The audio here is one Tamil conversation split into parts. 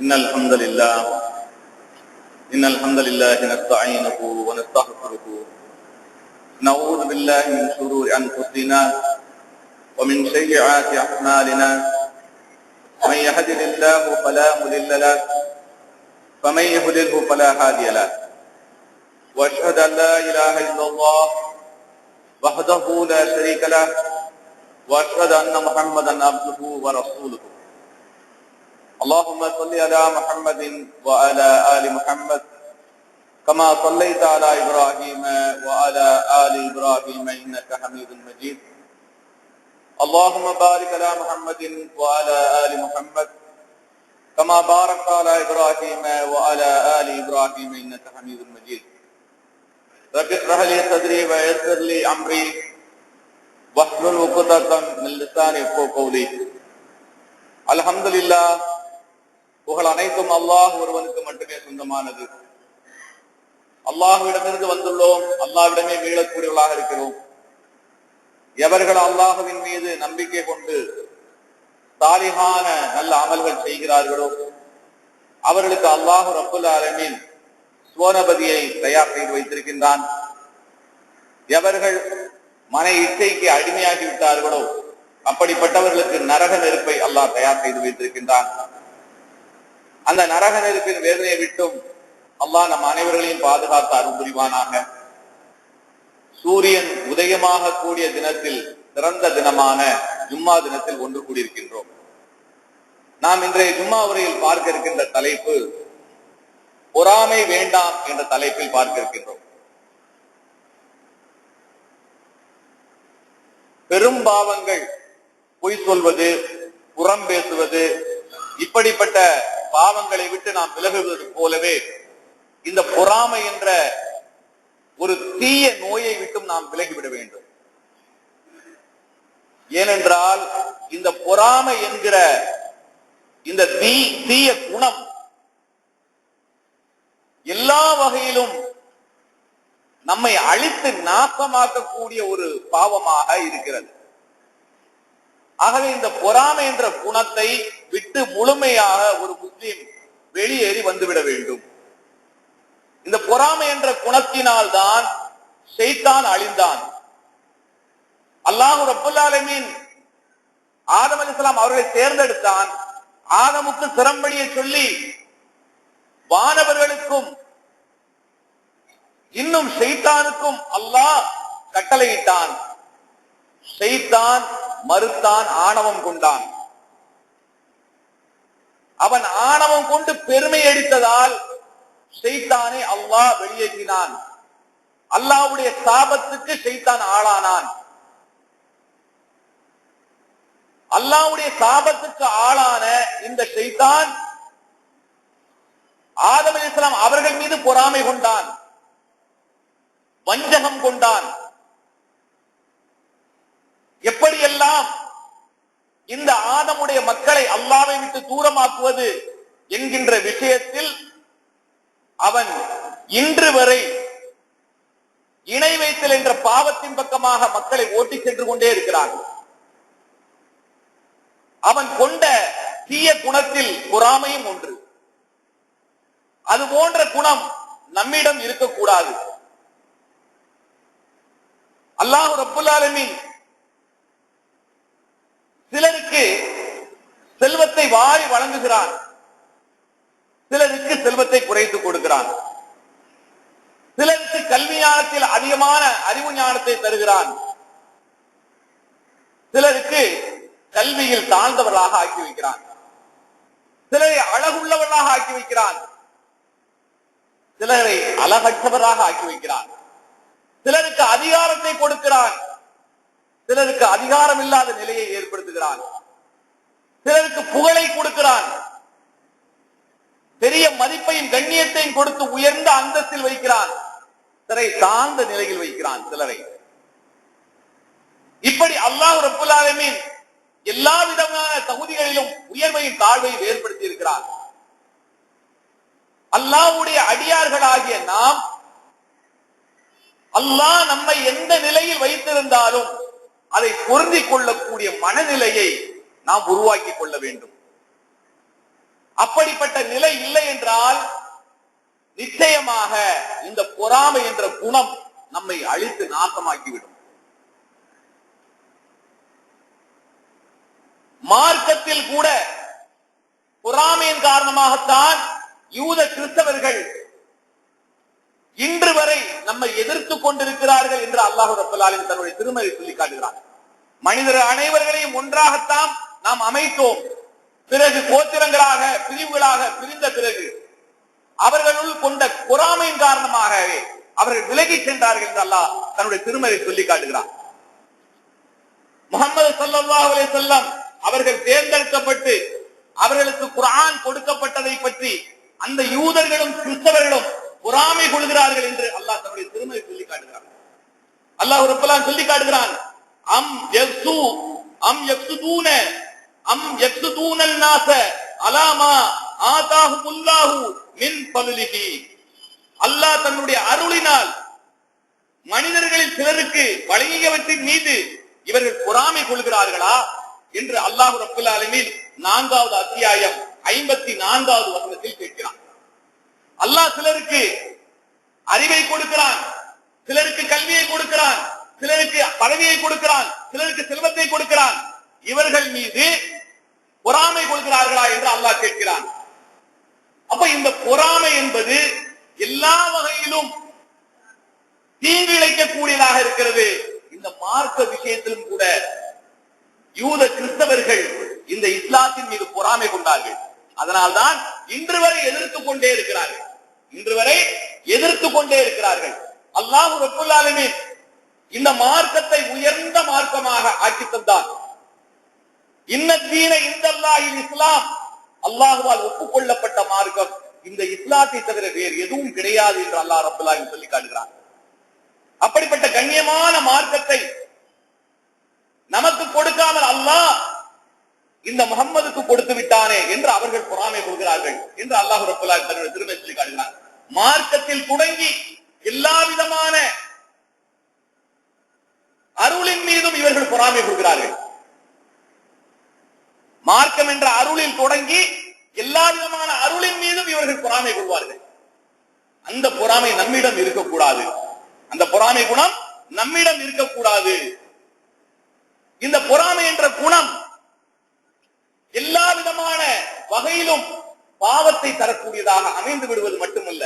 إن الحمد لله نستعينه ونستغفره نعوذ بالله من شرور أنفسنا ومن سيئات أعمالنا من يهده الله فلا مضل له ومن يضلل فلا هادي له وأشهد أن لا إله إلا الله وحده لا شريك له وأشهد أن محمدا عبده ورسوله اللهم صل على محمد وعلى آل محمد كما صليت على إبراهيم وعلى آل إبراهيم إنك حميد مجيد اللهم بارك على محمد وعلى آل محمد كما باركت على إبراهيم وعلى آل إبراهيم إنك حميد مجيد رب اشرح لي صدري ويسر لي أمري واحلل عقدة من لساني يفقهوا قولي الحمد لله புகழ் அனைத்தும் அல்லாஹ் ஒருவனுக்கு மட்டுமே சொந்தமானது. அல்லாஹ்விடமிருந்து வந்துள்ளோம், அல்லாஹ்விடமே மீளக்கூடியவர்களாக இருக்கிறோம். எவர்கள் அல்லாஹ்வின் மீது நம்பிக்கை கொண்டு சாலிஹான நல்ல அமல்கள் செய்கிறார்களோ அவர்களுக்கு அல்லாஹ் ரப்புல் ஆலமீன் சுவனபதியை தயார் செய்து வைத்திருக்கின்றான். எவர்கள் மன இச்சைக்கு அடிமையாகி விட்டார்களோ அப்படிப்பட்டவர்களுக்கு நரக நெருப்பை அல்லாஹ் தயார் செய்து வைத்திருக்கின்றான். அந்த நரக நெருப்பின் வேதனையை விட்டும் அல்லாஹ் நம் அனைவர்களையும் பாதுகாத்து அருள் புரிவானாக. சூரியன் உதயமாக கூடிய தினத்தில் சிறந்த தினமான ஜும்மா தினத்தில் ஒன்று கூடியிருக்கின்றோம். நாம் இன்றைய ஜும்மா உரையில் பார்க்க இருக்கின்ற தலைப்பு பொறாமை வேண்டாம் என்ற தலைப்பில் பார்க்க இருக்கின்றோம். பெரும் பாவங்கள், பொய் சொல்வது, புறம் பேசுவது, இப்படிப்பட்ட பாவங்களை விட்டு நாம் விலகுவது போலவே இந்த பொறாமை என்ற ஒரு தீய நோயை விட்டும் நாம் விலகிவிட வேண்டும். ஏனென்றால் இந்த பொறாமை என்கிற இந்த தீய குணம் எல்லா வகையிலும் நம்மை அழித்து நாசமாக்கக்கூடிய ஒரு பாவமாக இருக்கிறது. ஆகவே இந்த பொறாமை என்ற குணத்தை விட்டு முழுமையாக ஒரு முஸ்லிம் வெளியேறி வந்துவிட வேண்டும். இந்த பொறாமை என்ற குணத்தினால் தான் ஷைத்தான் அழிந்தான். அல்லாஹ் ரப்புல் ஆலமீன் ஆதம் அலைஹிஸ்ஸலாம் அவர்களை தேர்ந்தெடுத்தான். ஆதமுக்கு சிரம்படியை சொல்லி வானவர்களுக்கும் இன்னும் ஷைத்தானுக்கும் அல்லாஹ் கட்டளையிட்டான். ஷைத்தான் மறுத்தான், ஆணவம் கொண்டான். அவன் ஆணவம் கொண்டு பெருமை அடித்ததால் ஷைத்தானை அல்லாஹ் வெளியேற்றினான். அல்லாஹ்வுடைய சாபத்துக்கு ஷைத்தான் ஆளானான். அல்லாஹ்வுடைய சாபத்துக்கு ஆளான இந்த ஷைத்தான் ஆதம் அலைஹிஸ்ஸலாம் அவர்கள் மீது பொறாமை கொண்டான், வஞ்சகம் கொண்டான். எப்படியெல்லாம் இந்த ஆதமுடைய மக்களை அல்லாஹ்வை விட்டு தூரமாக்குவது என்கின்ற விஷயத்தில் அவன் இன்று வரை இணை வைத்தல் என்ற பாவத்தின் பக்கமாக மக்களை ஓட்டி சென்று கொண்டே இருக்கிறான். அவன் கொண்ட தீய குணத்தில் பொறாமையும் ஒன்று. அது போன்ற குணம் நம்மிடம் இருக்கக்கூடாது. அல்லாஹ் ரப்புல் ஆலமீன் சிலருக்கு செல்வத்தை வாரி வழங்குகிறான், சிலருக்கு செல்வத்தை குறைத்து கொடுக்கிறான். சிலருக்கு கல்வி ஞானத்தில் அதிகமான அறிவு ஞானத்தை தருகிறான். சிலருக்கு கல்வியில் தாழ்ந்தவர்களாக ஆக்கி வைக்கிறான். சிலரை அழகுள்ளவர்களாக ஆக்கி வைக்கிறான். சிலரை அழகற்றவராக ஆக்கி வைக்கிறான். சிலருக்கு அதிகாரத்தை கொடுக்கிறான். சிலருக்கு அதிகாரம் இல்லாத நிலையை ஏற்படுத்துகிறான். சிலருக்கு புகழை கொடுக்கிறான். பெரிய மதிப்பையும் கண்ணியத்தையும் கொடுத்து உயர்ந்த அந்தஸ்தில் வைக்கிறான். சிலரை தாழ்ந்த நிலையில் வைக்கிறான். சிலரை இப்படி அல்லாஹ் ரப்புல் ஆலமீன் எல்லா விதமான தகுதிகளிலும் உயர்வையும் தாழ்வையும் ஏற்படுத்தி இருக்கிறான். அல்லாஹ்வுடைய அடியார்களாகிய நாம் அல்லாஹ் நம்மை எந்த நிலையில் வைத்திருந்தாலும் அதை பொருந்திக் கொள்ளக்கூடிய மனநிலையை நாம் உருவாக்கிக் கொள்ள வேண்டும். அப்படிப்பட்ட நிலை இல்லை என்றால் நிச்சயமாக இந்த பொறாமை என்ற குணம் நம்மை அழித்து நாசமாக்கிவிடும். மார்க்கத்தில் கூட பொறாமையின் காரணமாகத்தான் யூத கிறிஸ்தவர்கள் இன்று வரை நம்மை எதிர்த்துக் கொண்டிருக்கிறார்கள் என்று அல்லாஹ் ரப்பல் ஆலமீன் தன்னுடைய திருமறை சொல்லி காட்டுகிறார். மனிதர் அனைவர்களையும் ஒன்றாகத்தான் நாம் அமைத்தோம். பிறகு கோத்திரங்களாக பிரிவுகளாக பிரிந்த பிறகு அவர்களுள் கொண்ட பொறாமையின் காரணமாகவே அவர்கள் விலகி சென்றார்கள் என்று அல்லாஹ் தன்னுடைய திருமறை சொல்லி காட்டுகிறார். முஹம்மது ஸல்லல்லாஹு அலைஹி வஸல்லம் அவர்கள் தேர்ந்தெடுக்கப்பட்டு அவர்களுக்கு குர்ஆன் கொடுக்கப்பட்டதை பற்றி அந்த யூதர்களும் கிறிஸ்தவர்களும் பொறாமை கொள்கிறார்கள் என்று அல்லாஹ் தன்னுடைய திருமறை சொல்லி காட்டுகிறார். அல்லாஹ் ரப்பல் ஆலமீன் சொல்லி காட்டுகிறான், அம் யக்ஸுதூனல் நாஸ அலாமா ஆதாஹுமுல்லாஹு மின் ஃபத்லிஹி. அல்லாஹ் தன்னுடைய அருளினால் மனிதர்களில் சிலருக்கு வழங்கியவற்றின் மீது இவர்கள் பொறாமை கொள்கிறார்களா என்று அல்லாஹ் ரப்பல் ஆலமீன் 4வது அத்தியாயம் 54வது வசனத்தில் கேட்கிறான். அல்லாஹ் சிலருக்கு அறிவை கொடுக்கிறான், சிலருக்கு கல்வியை கொடுக்கிறான், சிலருக்கு பதவியை கொடுக்கிறான், சிலருக்கு செல்வத்தை கொடுக்கிறான். இவர்கள் மீது பொறாமை கொள்கிறார்களா என்று அல்லாஹ் கேட்கிறான். அப்ப இந்த பொறாமை என்பது எல்லா வகையிலும் தீங்கு இழைக்கக்கூடியதாக இருக்கிறது. இந்த மார்க்க விஷயத்திலும் கூட யூத கிறிஸ்தவர்கள் இந்த இஸ்லாத்தின் மீது பொறாமை கொண்டார்கள். அதனால்தான் இன்று வரை எதிர்த்துக் கொண்டே இருக்கிறார்கள். இன்று வரை எதிர்த்துக் கொண்டே இருக்கிறார்கள். அல்லாஹ் ரப்பல் ஆலமீன் இந்த மார்க்கத்தை உயர்ந்த மார்க்கமாக ஆக்கி தந்தார். இன்னதீன இன்தல்லாஹில் இஸ்லாம், அல்லாஹ்வால் ஒப்புக்கொள்ளப்பட்ட மார்க்கம் இந்த இஸ்லாத்தை தவிர வேறு எதுவும் கிடையாது என்று அல்லாஹ் ரப்பல் ஆலமீன் சொல்லி காட்டுகிறார். அப்படிப்பட்ட கண்ணியமான மார்க்கத்தை நமக்கு கொடுக்காமல் அல்லாஹ் இந்த முஹம்மதுக்கு கொடுத்து விட்டானே என்று அவர்கள் பொறாமை கொள்கிறார்கள் என்று அல்லாஹ் ரப்பல் ஆலமீன் தன்னுடைய திருமறை சொல்லி காட்டுகிறார். மார்க்கத்தில் தொடங்கி எல்லா விதமான அருளின் மீதும் இவர்கள் பொறாமை கொள்கிறார்கள். மார்க்கம் என்ற அருளில் தொடங்கி எல்லா விதமான அருளின் மீதும் இவர்கள் பொறாமை கொள்வார்கள். அந்த பொறாமை நம்மிடம் இருக்கக்கூடாது. அந்த பொறாமை குணம் நம்மிடம் இருக்கக்கூடாது. இந்த பொறாமை என்ற குணம் எல்லா விதமான வகையிலும் பாவத்தை தரக்கூடியதாக அமைந்து விடுவது மட்டுமல்ல,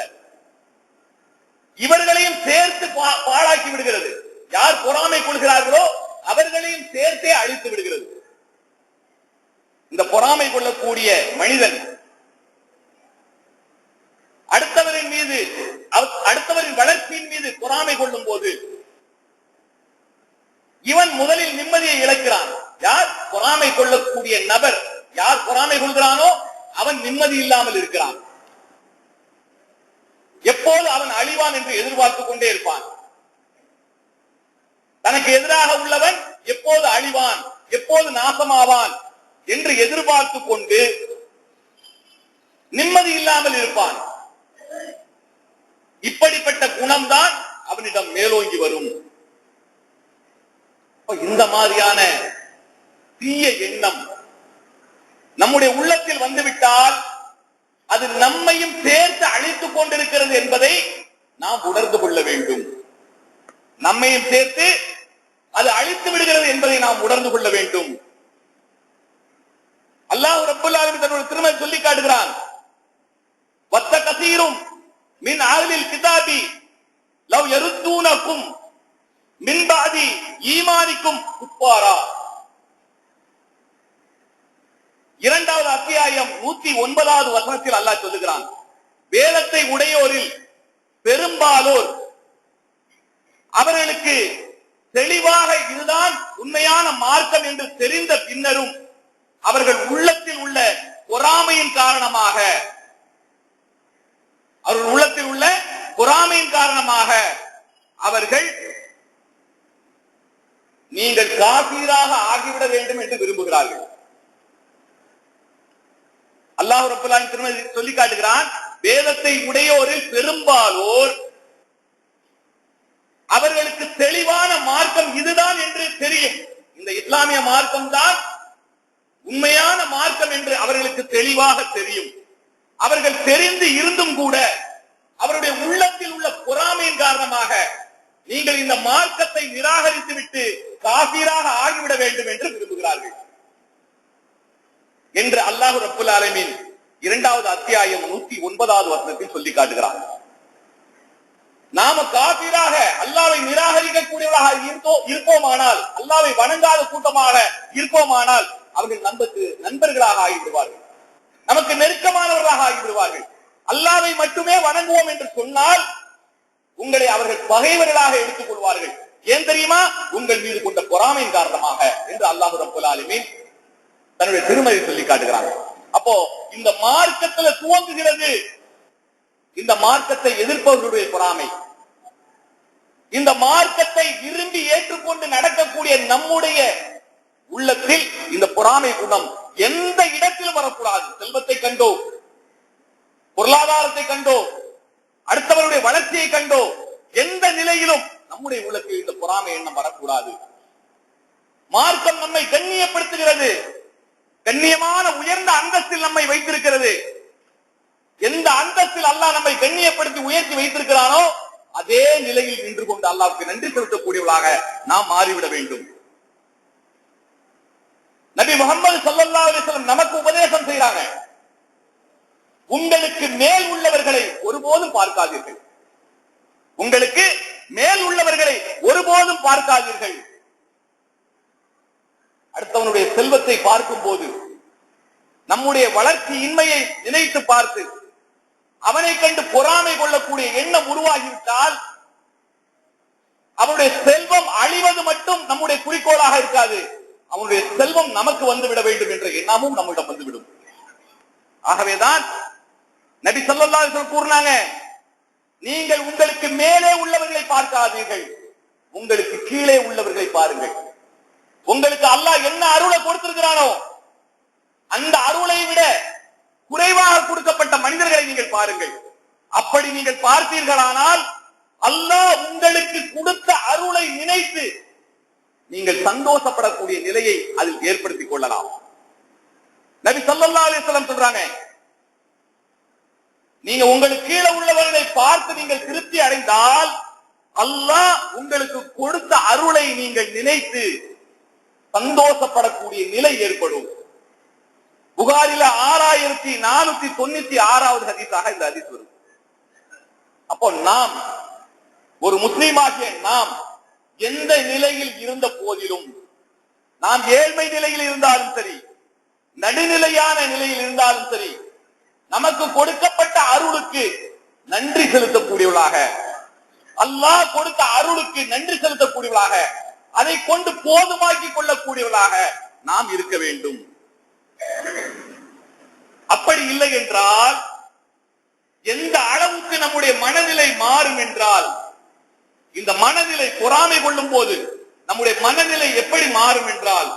இவர்களையும் சேர்த்து பாழாக்கி விடுகிறது. யார் பொறாமை கொள்கிறார்களோ அவர்களையும் சேர்த்தே அழித்து விடுகிறது. இந்த பொறாமை கொள்ளக்கூடிய மனிதன் அடுத்தவரின் மீது, அடுத்தவரின் வளர்ச்சியின் மீது பொறாமை கொள்ளும் போது இவன் முதலில் நிம்மதியை இழக்கிறான். யார் பொறாமை கொள்ளக்கூடிய நபர், யார் பொறாமை கொள்கிறானோ அவன் நிம்மதி இல்லாமல் இருக்கிறான். எப்போது அவன் அழிவான் என்று எதிர்பார்த்துக் கொண்டே இருப்பான். தனக்கு எதிராக உள்ளவன் எப்போது அழிவான், எப்போது நாசமாவான் என்று எதிர்பார்த்துக் கொண்டு நிம்மதி இல்லாமல் இருப்பான். இப்படிப்பட்ட குணம்தான் அவனிடம் மேலோங்கி வரும். இந்த மாதிரியான தீய எண்ணம் நம்முடைய உள்ளத்தில் வந்துவிட்டால் அது நம்மையும் சேர்த்து அழித்துக் கொண்டிருக்கிறது என்பதை நாம் உணர்ந்து கொள்ள வேண்டும். நம்மையும் சேர்த்து அது அழித்து விடுகிறது என்பதை நாம் உணர்ந்து கொள்ள வேண்டும். அல்லாஹ் ரப்பல் ஆலமீன் தன்னுடைய திருமறை சொல்லி காட்டுகிறான், வத்த கசீரும் மின் அஹ்லில் கிதாபி லவ் யருத்தூனகும் மின் பாதி ஈமானிக்கும் குஃபாரா. 2வது அத்தியாயம் 109வது வசனத்தில் அல்லாஹ் சொல்லுகிறான், வேதத்தை உடையோரில் பெரும்பாலோர் அவர்களுக்கு தெளிவாக இதுதான் உண்மையான மார்க்கம் என்று தெரிந்த பின்னரும் அவர்கள் உள்ளத்தில் உள்ள பொறாமையின் காரணமாக, அவர்கள் உள்ளத்தில் உள்ள பொறாமையின் காரணமாக அவர்கள் நீங்கள் காபீராக ஆகிவிட வேண்டும் என்று விரும்புகிறார்கள். அல்லாஹ் ரப்பல் ஆலமீன் திருமறை சொல்லி காட்டுகிறான், வேதத்தை உடையோரில் பெரும்பாலோர் அவர்களுக்கு தெளிவான மார்க்கம் இதுதான் என்று தெரியும். இந்த இஸ்லாமிய மார்க்கம் தான் உண்மையான மார்க்கம் என்று அவர்களுக்கு தெளிவாக தெரியும். அவர்கள் தெரிந்து இருந்தும் கூட அவருடைய உள்ளத்தில் உள்ள பொறாமையின் காரணமாக நீங்கள் இந்த மார்க்கத்தை நிராகரித்து விட்டு காஃபிராக ஆகிவிட வேண்டும் என்று விரும்புகிறார்கள் என்று அல்லாஹ் ரப்புல் ஆலமீன் 2வது அத்தியாயம் 109வது வசனத்தில் சொல்லி காட்டுகிறார். நாம காஃபிராக அல்லாஹ்வை நிராகரிக்கக்கூடியவர்களாக இருப்போமானால், அல்லாஹ்வை வணங்காத கூட்டமாக இருப்போமானால் அவர்கள் நமக்கு நண்பர்களாக ஆகிவிடுவார்கள், நமக்கு நெருக்கமானவர்களாக ஆகிவிடுவார்கள். அல்லாஹ்வை மட்டுமே வணங்குவோம் என்று சொன்னால் உங்களை அவர்கள் பகைவர்களாக எடுத்துக் கொள்வார்கள். ஏன் தெரியுமா? உங்கள் மீது கொண்ட பொறாமையின் காரணமாக என்று அல்லாஹ் ரப்புல் ஆலமீன் தன்னுடைய திருமறை சொல்லி காட்டுகிறாங்க. அப்போ இந்த மார்க்கத்துல துவங்குகிறது இந்த மார்க்கத்தை எதிர்ப்பவர்களுடைய பொறாமை. இந்த மார்க்கத்தை விரும்பி ஏற்றுக்கொண்டு நடக்கக்கூடிய நம்முடைய உள்ளத்தில் இந்த பொறாமை குணம் எந்த இடத்திலும் வரக்கூடாது. செல்வத்தை கண்டோ, பொருளாதாரத்தை கண்டோ, அடுத்தவருடைய வளர்ச்சியை கண்டோ, எந்த நிலையிலும் நம்முடைய உள்ளத்தில் இந்த பொறாமை எண்ணம் வரக்கூடாது. மார்க்கம் நம்மை கண்ணியப்படுத்துகிறது, கண்ணியமான உயர்ந்த அந்தஸ்தில் நம்மை வைத்திருக்கிறது. எந்த அந்தஸ்தில் அல்லாஹ் நம்மை கண்ணியப்படுத்தி உயர்த்தி வைத்திருக்கிறானோ அதே நிலையில் நின்று கொண்டு அல்லாஹ்வுக்கு நன்றி செலுத்தக்கூடியவர்களாக நாம் மாறிவிட வேண்டும். நபி முஹம்மது ஸல்லல்லாஹு அலைஹி வஸல்லம் நமக்கு உபதேசம் செய்றாங்க, உங்களுக்கு மேல் உள்ளவர்களை ஒருபோதும் பார்க்காதீர்கள், உங்களுக்கு மேல் உள்ளவர்களை ஒருபோதும் பார்க்காதீர்கள். அடுத்தவனுடைய செல்வத்தை பார்க்கும் போது நம்முடைய வளர்ச்சி இன்மையை நினைத்து பார்த்து அவனை கண்டு பொறாமை கொள்ளக்கூடிய எண்ணம் உருவாகிவிட்டால் அவனுடைய செல்வம் அழிவது மட்டும் நம்முடைய குறிக்கோளாக இருக்காது, அவனுடைய செல்வம் நமக்கு வந்துவிட வேண்டும் என்ற எண்ணமும் நம்மிடம் வந்துவிடும். ஆகவேதான் நபி ஸல்லல்லாஹு அலைஹி வஸல்லம் கூறினாங்க, நீங்கள் உங்களுக்கு மேலே உள்ளவர்களை பார்க்காதீர்கள், உங்களுக்கு கீழே உள்ளவர்களை பாருங்கள். உங்களுக்கு அல்லாஹ் என்ன அருளை கொடுத்திருக்கிறானோ அந்த அருளை விட குறைவாக கொடுக்கப்பட்ட மனிதர்களை நீங்கள் பாருங்கள். அப்படி நீங்கள் பார்த்தீர்களானால் அல்லாஹ் உங்களுக்கு கொடுத்த அருளை நினைத்து நீங்கள் சந்தோஷப்படக்கூடிய நிலையை அதில் ஏற்படுத்திக் கொள்ளலாம். நபி ஸல்லல்லாஹு அலைஹி வஸல்லம் சொல்றாங்க, நீங்க உங்களுக்கு கீழே உள்ளவர்களை பார்த்து நீங்கள் திருப்தி அடைந்தால் அல்லாஹ் உங்களுக்கு கொடுத்த அருளை நீங்கள் நினைத்து சந்தோஷப்படக்கூடிய நிலை ஏற்படும். புகாரில 6496வது ஹதீஸாக இந்த ஹதீஸ் வரும். அப்போ நாம் ஒரு முஸ்லிமாகிய நாம் எந்த நிலையில் இருந்த போதிலும், நாம் ஏழ்மை நிலையில் இருந்தாலும் சரி, நடுநிலையான நிலையில் இருந்தாலும் சரி, நமக்கு கொடுக்கப்பட்ட அருளுக்கு நன்றி செலுத்தக்கூடியவர்களாக, அல்லாஹ் கொடுத்த அருளுக்கு நன்றி செலுத்தக்கூடியவர்களாக, அதை கொண்டு போதுமாக்கிக் கொள்ளக்கூடியவர்களாக நாம் இருக்க வேண்டும். அப்படி இல்லை என்றால், எந்த அளவுக்கு நம்முடைய மனநிலை மாறும் என்றால், இந்த மனநிலை பொறாமை கொள்ளும் போது நம்முடைய மனநிலை எப்படி மாறும் என்றால்,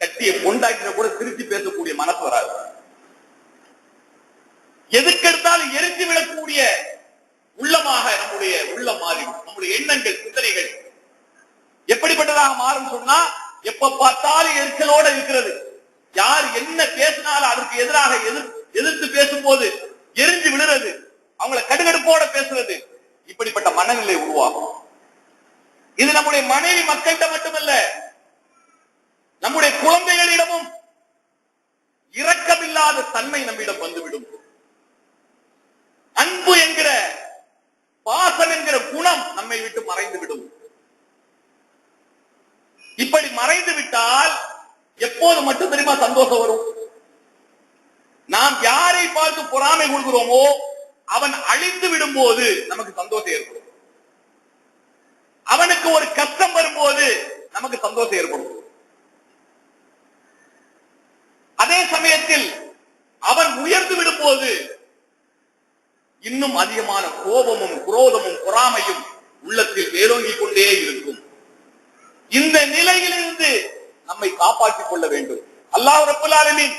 கட்டிய பொண்டாக்கிற கூட திருச்சி பேசக்கூடிய மனசு வராது, எதுக்கெடுத்தாலும் எரிஞ்சு விடக்கூடிய உள்ளமாக நம்முடைய உள்ளம் மாறும். நம்முடைய எண்ணங்கள், சிந்தனைகள் எப்படிப்பட்டதாக மாறும் சொன்னா, எப்ப பார்த்தாலும் எரிச்சலோட இருக்கிறது, யார் என்ன பேசினாலும் அதற்கு எதிராக எதிர்த்து பேசும்போது எரிஞ்சு விழுறது, அவங்களை கடுகடுப்போட பேசுறது, இப்படிப்பட்ட மனநிலை உருவாகும். இது நம்முடைய மனைவி மக்கள்கிட்ட மட்டுமல்ல, நம்முடைய குழந்தைகளிடமும் இரக்கமில்லாத தன்மை நம்மிடம் வந்துவிடும். அன்பு என்கிற, பாசம் என்கிற குணம் நம்மை விட்டு மறைந்துவிடும். இப்படி மறைந்து விட்டால் எப்போது மட்டும் தெரியுமா சந்தோஷம் வரும்? நாம் யாரை பார்த்து பொறாமை கொள்கிறோமோ அவன் அழிந்து விடும் போது நமக்கு சந்தோஷம் ஏற்படும். அவனுக்கு ஒரு கஷ்டம் வரும்போது நமக்கு சந்தோஷம் ஏற்படும். அதே சமயத்தில் அவன் உயர்ந்து விடும் போது இன்னும் அதிகமான கோபமும் குரோதமும் பொறாமையும் உள்ளத்தில் மேலோங்கிக் கொண்டே இருக்கும். இந்த நிலையிலிருந்து நம்மை காப்பாற்றிக் கொள்ள வேண்டும். அல்லாஹ் ரப்பல் ஆலமீன்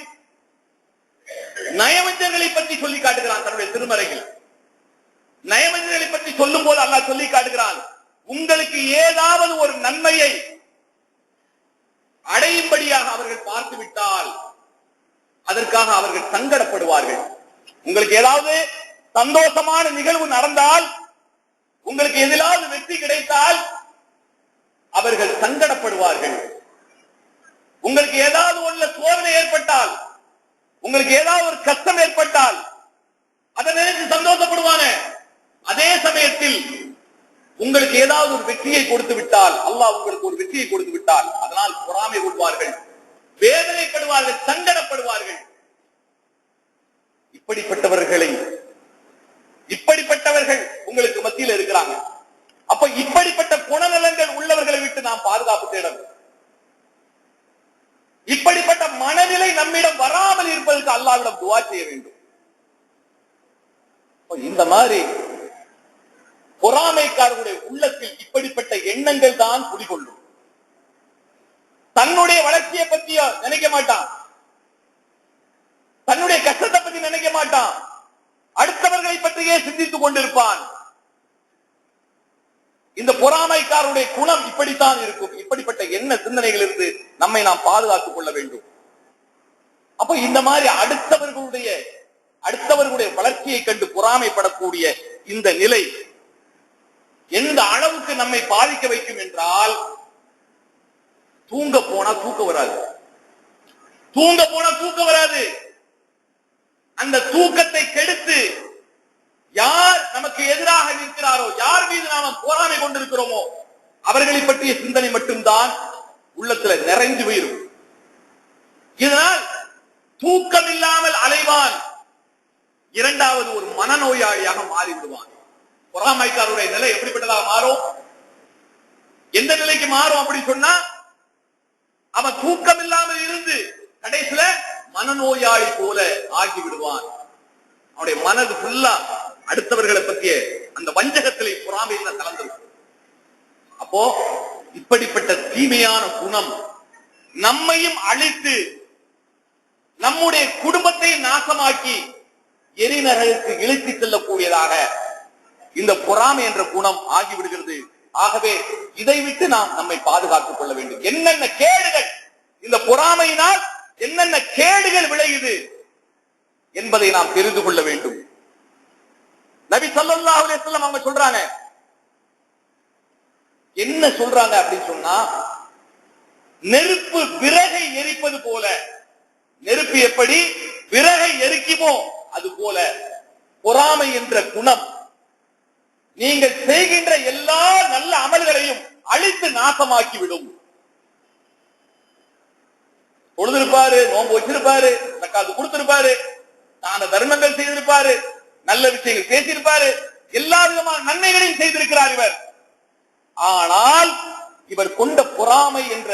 நயவஞ்சர்களை பற்றி சொல்லி காட்டுகிறான் தன்னுடைய திருமறையில். நயவஞ்சர்களை பற்றி சொல்லும் போது அல்லாஹ் சொல்லி காட்டுகிறான், உங்களுக்கு ஏதாவது ஒரு நன்மையை அடையும்படியாக அவர்கள் பார்த்து விட்டால் அதற்காக அவர்கள் சங்கடப்படுவார்கள். உங்களுக்கு ஏதாவது சந்தோஷமான நிகழ்வு நடந்தால், உங்களுக்கு எதிலாவது வெற்றி கிடைத்தால் அவர்கள் சங்கடப்படுவார்கள். உங்களுக்கு ஏதாவது உள்ள சோதனை ஏற்பட்டால், உங்களுக்கு ஏதாவது ஒரு கஷ்டம் ஏற்பட்டால் அதை நினைத்து சந்தோஷப்படுவாங்க. அதே சமயத்தில் உங்களுக்கு ஏதாவது ஒரு வெற்றியை கொடுத்து விட்டால், அல்லாஹ் உங்களுக்கு ஒரு வெற்றியை கொடுத்து விட்டால் அதனால் பொறாமை கொள்வார்கள், வேதனைப்படுவார்கள், சங்கடப்படுவார்கள். இப்படிப்பட்டவர்கள் உங்களுக்கு மத்தியில் இருக்கிறாங்க. அப்ப இப்படிப்பட்ட குணநலங்கள் உள்ளவர்களை விட்டு நாம் பாதுகாப்பு தேடணும். இப்படிப்பட்ட மனநிலை நம்மிடம் வராமல் இருப்பதற்கு அல்லாஹ்விடம் துஆ செய்ய வேண்டும். இந்த மாதிரி பொறாமைக்காரர்களுடைய உள்ளத்தில் இப்படிப்பட்ட எண்ணங்கள் தான் குடிகொள்ளும். தன்னுடைய வளர்ச்சியை பத்தி நினைக்க மாட்டான், தன்னுடைய கஷ்டத்தை பத்தி நினைக்க மாட்டான், அடுத்தவர்களை பற்றியே சிந்தித்துக் கொண்டிருப்பான். இந்த பொறாமைக்காரருடைய குணம் இப்படித்தான் இருக்கும். இப்படிப்பட்ட எண்ண சிந்தனைகள் இருந்து நம்மை நாம் பாதுகாத்துக் கொள்ள வேண்டும். அப்ப இந்த மாதிரி அடுத்தவர்களுடைய வளர்ச்சியை கண்டு பொறாமைப்படக்கூடிய இந்த நிலை எந்த அளவுக்கு நம்மை பாதிக்க வைக்கும் என்றால், தூங்க போனா தூக்கம் வராது. அந்த தூக்கத்தை கெடுத்து யார் நமக்கு எதிராக நிற்கிறாரோ, யார் மீது நாம் பொறாமை கொண்டிருக்கிறோமோ அவர்களை பற்றிய சிந்தனை மட்டும்தான் உள்ளத்துல நிறைந்து போயிரும். இதனால் தூக்கம் இல்லாமல் அலைவான். இரண்டாவது, ஒரு மனநோயாளியாக மாறிவிடுவான். பொறாமைக்காரருடைய நிலை எப்படிப்பட்டதாக மாறும்? எந்த நிலைக்கு மாறும் அப்படி சொன்னா, அவன் தூக்கம் இல்லாமல் இருந்து கடைசியில மனநோயாளி போல ஆகி விடுவான். அவனுடைய மனது ஃபுல்லா அடுத்தவர்களை பற்றிய அந்த வஞ்சகத்திலே பொறாமையில கலந்திருக்கும். அப்போ இப்படிப்பட்ட தீமையான குணம் நம்மையும் அழித்து நம்முடைய குடும்பத்தை நாசமாக்கி எரிநரகுக்கு இழுத்து செல்லக்கூடியதாக இந்த பொறாமை என்ற குணம் ஆகிவிடுகிறது. ஆகவே இதை விட்டு நாம் நம்மை பாதுகாத்துக் கொள்ள வேண்டும். என்னென்ன கேடுகள் இந்த பொறாமையினால் என்னென்ன கேடுகள் விளையுது என்பதை நாம் தெரிந்து கொள்ள வேண்டும். நபி ஸல்லல்லாஹு அலைஹி வஸல்லம் அவங்க சொல்றாங்க, என்ன சொல்றாங்க அப்படின்னு சொன்னா, நெருப்பு விறகை எரிப்பது போல, நெருப்பு எப்படி விறகை எரிக்குமோ அது போல பொறாமை என்ற குணம் நீங்கள் செய்கின்ற எல்லா நல்ல அமல்களையும் அழித்து நாசமாக்கிவிடும். தொழுதிருப்பாரு, நோன்பு வச்சிருப்பாரு, ஜக்காத் கொடுத்திருப்பாரு, தான தர்மங்கள் செய்திருப்பாரு, நல்ல விஷயங்கள் பேசியிருப்பாரு, எல்லா விதமான நன்மைகளையும் செய்திருக்கிறார் இவர். ஆனால் இவர் கொண்ட பொறாமை என்ற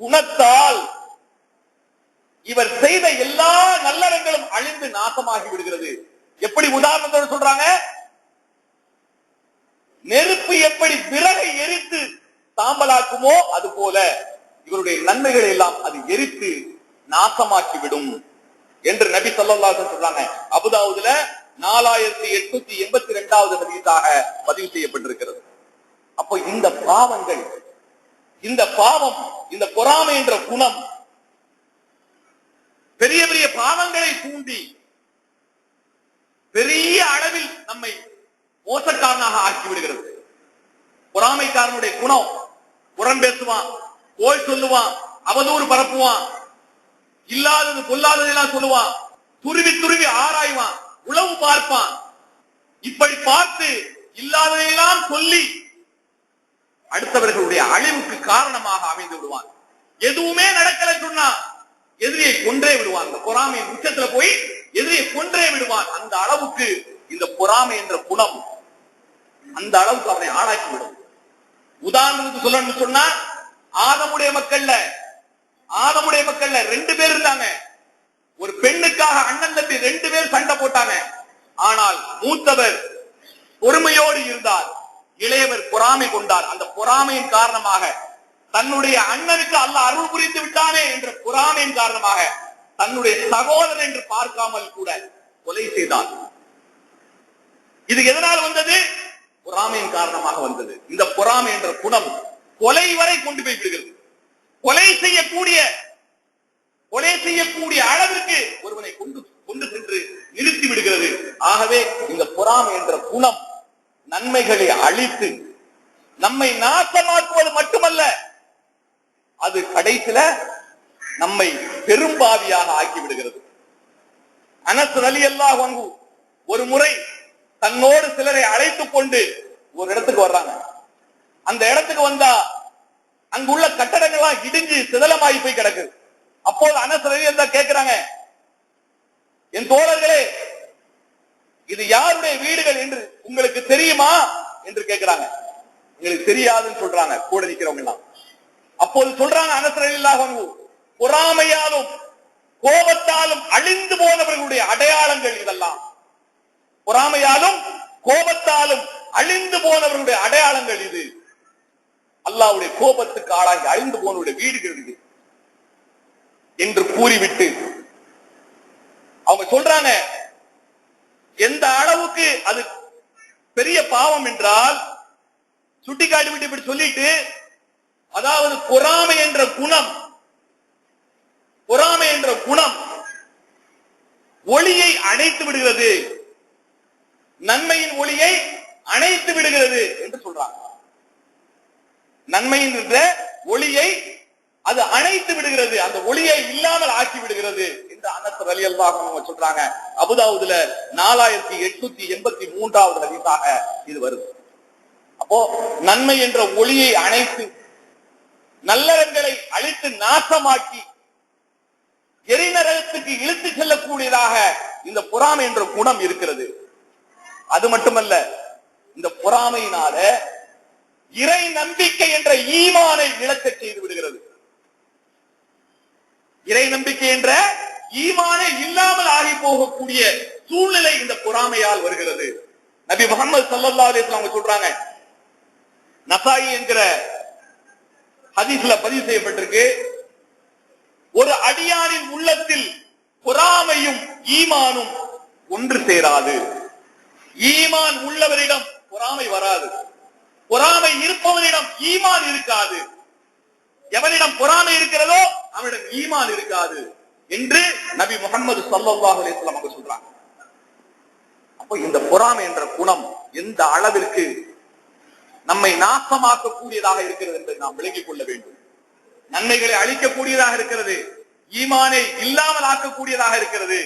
குணத்தால் இவர் செய்த எல்லா நல்லறங்களும் அழிந்து நாசமாகி விடுகிறது. எப்படி உதாரணத்தோடு சொல்றாங்க, நெருப்பு எப்படி விறகை எரித்து சாம்பலாக்குமோ அது போல இவருடைய நன்மைகளை எல்லாம் அது எரித்து நாசமாக்கிவிடும் என்று நபி ஸல்லல்லாஹு அலைஹி வஸல்லம் சொல்றாங்க. அபூதாவுதுல 4882வது ஹதீஸாக பதிவு செய்யப்பட்டிருக்கிறது. அப்போ இந்த பாவங்கள், இந்த பாவம், இந்த பொறாமை என்ற குணம் பெரிய பெரிய பாவங்களை தூண்டி பெரிய அளவில் நம்மை மோசக்காரனாக ஆக்கி விடுகிறது. பொறாமைக்காரனுடைய குணம், புறம் பேசுவான், கோல் சொல்லுவான், அவதூறு பரப்புவான், இல்லாதது பொல்லாததெல்லாம் சொல்லுவான், துருவி ஆராய்வான், உளவு பார்ப்பான். இப்படி பார்த்து இல்லாததையெல்லாம் சொல்லி அடுத்தவர்களுடைய அழிவுக்கு காரணமாக அமைந்து விடுவான். எதுவுமே நடக்கல சொன்னா எதிரியை கொன்றே விடுவான். இந்த பொறாமையின் உச்சத்துல போய் எதிரியை கொன்றே விடுவான். அந்த அளவுக்கு இந்த பொறாமை என்ற குணம் அந்த அளவுக்கு அவனை ஆளாக்கிவிடும். உதாரணத்துக்கு சொல்லணும்னு சொன்னா, ஆதமுடைய மக்கள்ல 2 பேர் இருந்தாங்க. ஒரு பெண்ணுக்காக அண்ணன் தம்பி 2 பேர் சண்டை போட்டாங்க. ஆனால் மூத்தவர் பொறுமையோடு இருந்தார், இளையவர் பொறாமை கொண்டார். அந்த பொறாமையின் காரணமாக தன்னுடைய அண்ணனுக்கு அல்லாஹ் அருள் புரிந்து விட்டானே என்ற பொறாமையின் காரணமாக தன்னுடைய சகோதரன் என்று பார்க்காமல் கூட கொலை செய்தார். இது எதனால் வந்தது? பொறாமையின் காரணமாக வந்தது. இந்த பொறாமை என்ற குணம் கொலை வரை கொண்டு போய் விடுகிறது. கொலை செய்யக்கூடிய அளவிற்கு ஒருவனை கொண்டு கொண்டு சென்று நிறுத்தி விடுகிறது. ஆகவே இந்த பொறாமை என்ற குணம் நன்மைகளை அழித்து நம்மை நாசமாக்குவது மட்டுமல்ல, அது கடைசியில நம்மை பெரும்பாவியாக ஆக்கிவிடுகிறது. அனஸ் ரலியல்லாஹு அன்ஹு ஒரு முறை தன்னோடு சிலரை அழைத்துக் கொண்டு ஒரு இடத்துக்கு வர்றாங்க. அந்த இடத்துக்கு வந்தா அங்குள்ள கட்டடங்கள்லாம் இடிஞ்சு சிதலமாகி போய் கிடக்குது. அப்போது அனஸ் ரலியல்லாஹு கேட்கிறாங்க, என் தோழர்களே, இது யாருடைய வீடுகள் என்று உங்களுக்கு தெரியுமா என்று கேட்கிறாங்க. உங்களுக்கு தெரியாதுன்னு சொல்றாங்க கூட நிக்கிறவங்க எல்லாம். அப்போது சொல்றாங்க அனஸ் ரலியல்லாஹு அன்ஹு, பொறாமையாலும் கோபத்தாலும் அழிந்து போனவர்களுடைய அடையாளங்கள் இதெல்லாம். பொறாமையாலும் கோபத்தாலும் அழிந்து போனவர்களுடைய அடையாளங்கள் இது. அல்லாஹ்வுடைய கோபத்துக்கு ஆளாகி அழிந்து போனவருடைய வீடுகள் இது என்று கூறிவிட்டு அவங்க சொல்றாங்க, எந்த அளவுக்கு அது பெரிய பாவம் என்றால் சுட்டி காட்டிவிட்டு இப்படி சொல்லிட்டு, அதாவது பொறாமை என்ற குணம் ஒளியை அணைத்து விடுகிறது, நன்மையின் ஒளியை அணைத்து விடுகிறது என்று சொல்றாங்க. நன்மையின் ஒளியை அது அணைத்து விடுகிறது, அந்த ஒளியை இல்லாமல் ஆக்கி விடுகிறது என்று அனஸ் ரலியல்லாஹு அன்ஹு சொல்றாங்க. அபூதாவுதுல 4883வது ஹதீஸாக இது வருது. அப்போ நன்மை என்ற ஒளியை அணைத்து நல்லறங்களை அழித்து நாசமாக்கி எரிநரகத்துக்கு இழுத்து செல்லக்கூடியதாக இந்த பொறாமை என்ற குணம் இருக்கிறது. அது மட்டுமல்ல, இந்த பொறாமையினால இறை நம்பிக்கை என்ற ஈமானை இழக்க செய்து விடுகிறது. இறை நம்பிக்கை என்ற ஈமானை இல்லாமல் ஆகி போகக்கூடிய சூழ்நிலை இந்த பொறாமையால் வருகிறது. நபி முஹம்மது ஸல்லல்லாஹு அலைஹி வஸல்லம் சொல்றாங்க, நசாயி என்கிற ஹதீஸ்ல பதிவு செய்யப்பட்டிருக்கு, ஒரு அடியானின் உள்ளத்தில் பொறாமையும் ஈமானும் ஒன்று சேராது. ஈமான் உள்ளவரிடம் பொறாமை வராது, பொறாமை இருப்பவரிடம் ஈமான் இருக்காது. எவனிடம் பொறாமை இருக்கிறதோ அவனிடம் ஈமான் இருக்காது என்று நபி முஹம்மது ஸல்லல்லாஹு அலைஹி வஸல்லம் அவங்க சொல்றாங்க. அப்போ இந்த பொறாமை என்ற குணம் எந்த அளவிற்கு நம்மை நாசமாக்கக்கூடியதாக இருக்கிறது என்பதை நாம் விளங்கிக் கொள்ள வேண்டும். நன்மைகளை அழிக்கக்கூடியதாக இருக்கிறது, ஈமானை இல்லாமல் ஆக்கக்கூடியதாக இருக்கிறது,